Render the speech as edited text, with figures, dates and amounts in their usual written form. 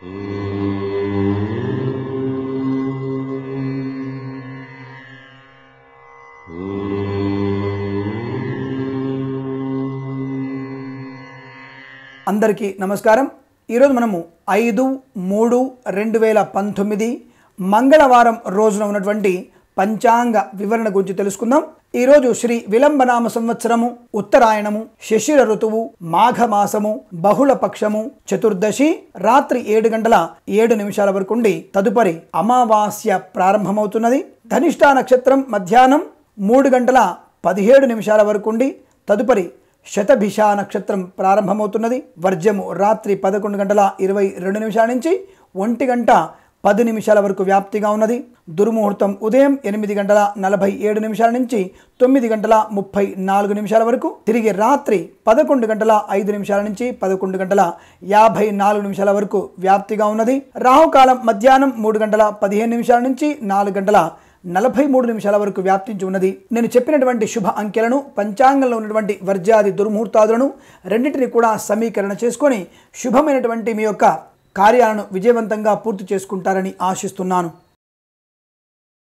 అందరికీ నమస్కారం। ఈరోజు మనము 5/3/2019 మంగళవారం రోజున ఉన్నటువంటి పంచాంగ వివరణ గురించి తెలుసుకుందాం। ఈ రోజు శ్రీ విలంబనామ సంవత్సరము, ఉత్తరాయణము, శశిర ఋతువు, మాఘమాసము, బహుళ పక్షము, చతుర్దశి, రాత్రి 7:07 వరకు ఉండి తదుపరి అమావాస్య ప్రారంభమవుతున్నది। ధనిష్ఠా నక్షత్రం మధ్యాహ్నం 3:17 వరకు ఉండి తదుపరి శతభిష నక్షత్రం ప్రారంభమవుతున్నది। వర్జము రాత్రి 11:22 నుంచి 1:10 వరకు వ్యాప్తిగా ఉన్నది। దుర్ముహూర్తం ఉదయం 8:47 నుంచి 9:34 వరకు, తిరిగి రాత్రి 11:05 నుంచి 11:54 వరకు వ్యాప్తిగా ఉన్నది। రాహుకాలం మధ్యాహ్నం 3:15 నుంచి 4:43 వరకు వ్యాప్తించి ఉన్నది। నేను చెప్పినటువంటి శుభ అంకెలను, పంచాంగంలో ఉన్నటువంటి వర్జాది దుర్ముహూర్తాదులను రెండింటిని కూడా సమీకరణ చేసుకొని శుభమైనటువంటి మీ యొక్క కార్యాలను విజయవంతంగా పూర్తి చేసుకుంటారని ఆశిస్తున్నాను।